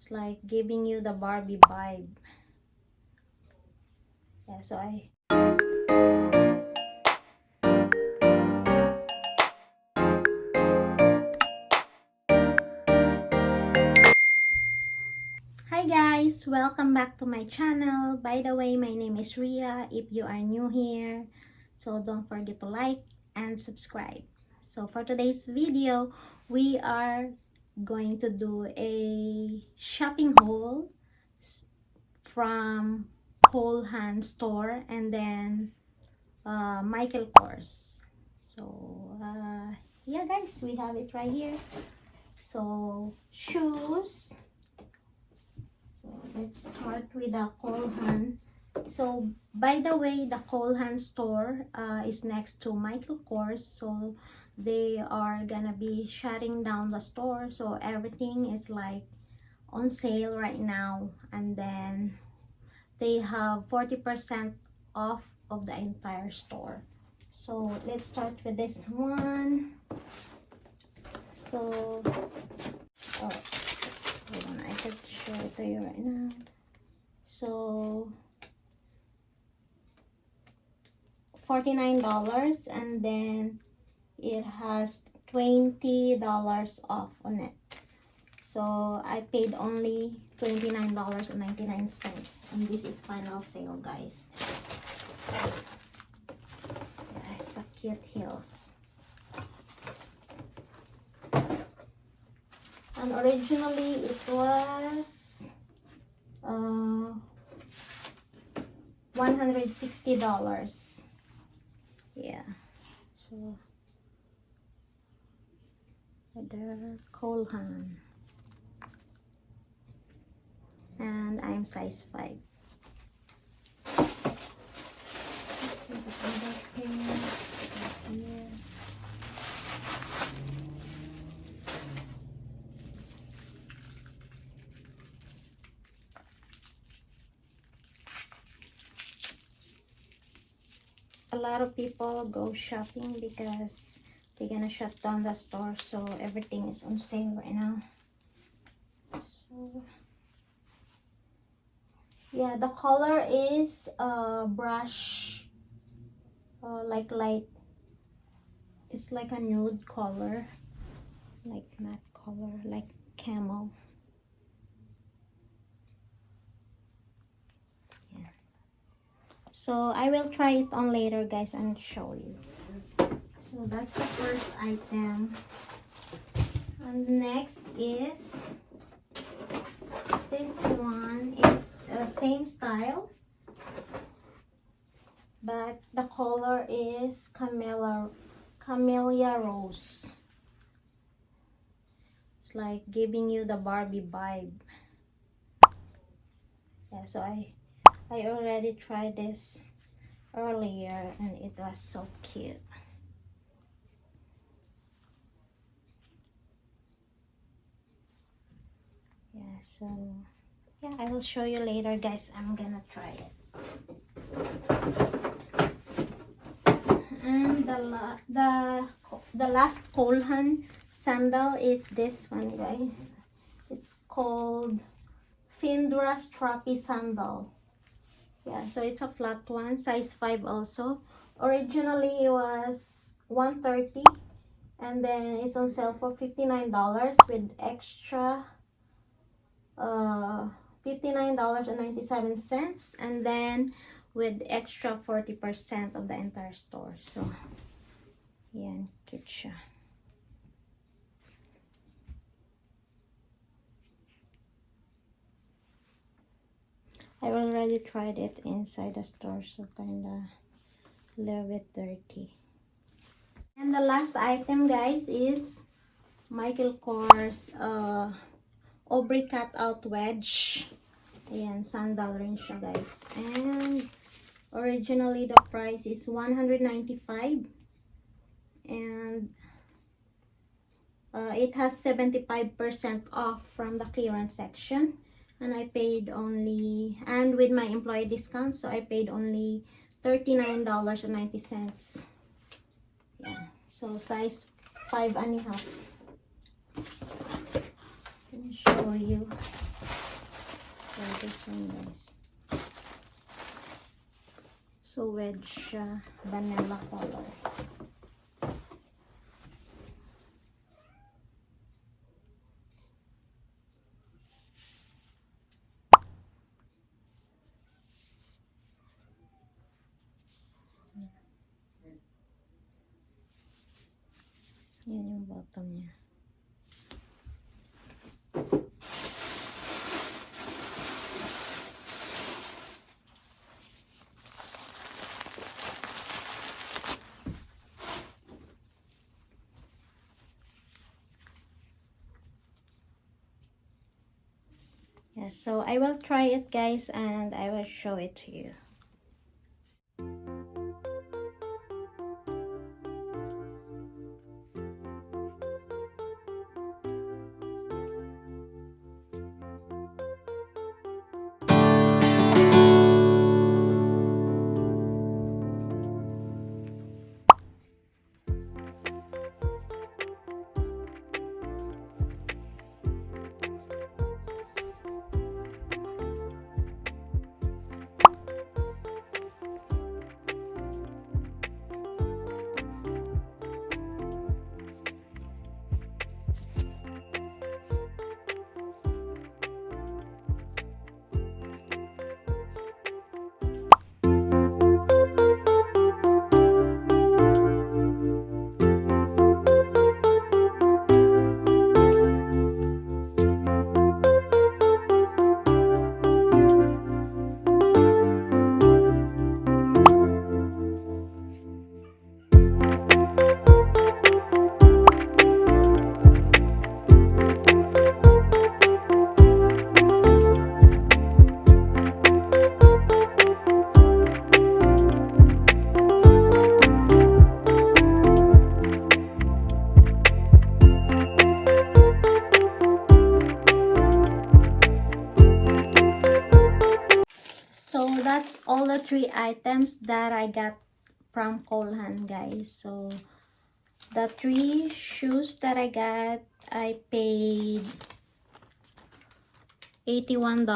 It's like giving you the Barbie vibe. Yeah, so Hi guys, welcome back to my channel. By the way, my name is Ria if you are new here. So don't forget to like and subscribe. So for today's video, we are going to do a shopping haul from Cole Haan store and then Michael Kors. So yeah guys, we have it right here. So shoes. So let's start with the Cole Haan. So by the way, the Cole Haan store is next to Michael Kors. So they are gonna be shutting down the store. So everything is like on sale right now. And then they have 40% off of the entire store. So let's start with this one. So oh, hold on, I could show it to you right now. So $49, and then it has $20 off on it. So I paid only $29.99, and this is final sale, guys. So, yeah, it's a cute heels. And originally it was $160. Yeah, so the Cole Haan, and I'm size 5. A lot of people go shopping because they're gonna shut down the store, so everything is on sale right now. So yeah, the color is brush, like light. It's like a nude color, like matte color, like camel. Yeah. So I will try it on later, guys, and show you. So that's the first item. And next is this one. Is same style, but the color is Camellia Rose. It's like giving you the Barbie vibe. Yeah, so I already tried this earlier and it was so cute. Yeah, so yeah, I will show you later, guys. I'm gonna try it. And the last Cole Haan sandal is this one, guys. It's called Findra Strappy Sandal. Yeah, so it's a flat one, size 5 also. Originally it was $130, and then it's on sale for $59 with extra $59.97, and then with extra 40% of the entire store. So yan, cute siya. I already tried it inside the store, so kinda a little bit dirty. And the last item, guys, is Michael Kors Aubrey Cutout Wedge. Ayan, sandal rin siya, guys. And originally the price is $195, and it has 75% off from the clearance section, and I paid only, and with my employee discount, so I paid only $39.90. Yeah, so size 5.5. Let me show you. So this one, guys. So wedge vanilla color. Yan yung bottom niya. Yeah, so I will try it, guys, and I will show it to you. So that's all the 3 items that I got from Colhan, guys. So the 3 shoes that I got, I paid $81.79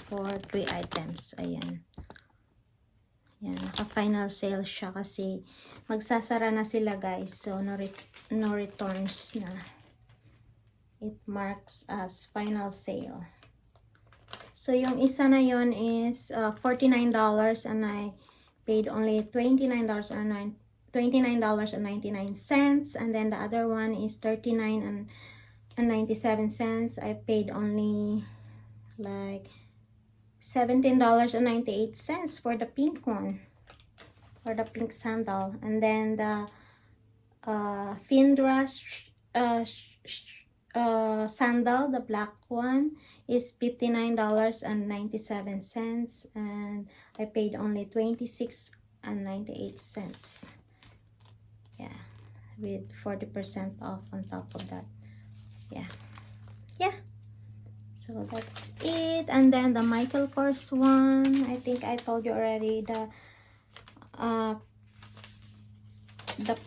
for 3 items. Ayan. Yan, naka-final sale siya kasi magsasara na sila, guys. So no returns na. It marks as final sale. So, yung isa na yon is $49 and I paid only $29.99. And then the other one is $39.97. I paid only like $17.98 for the pink one. For the pink sandal. And then the Findra sandal, the black one, is $59.97, and I paid only $26.98. Yeah, with 40% off on top of that. Yeah. So that's it. And then the Michael Kors one, I think I told you already the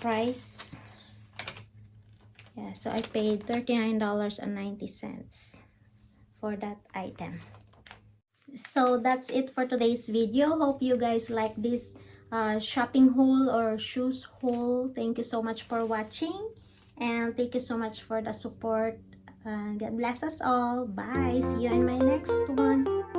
price. Yeah, so I paid $39.90 for that item. So that's it for today's video. Hope you guys like this shopping haul or shoes haul. Thank you so much for watching, and thank you so much for the support. God bless us all. Bye. See you in my next one.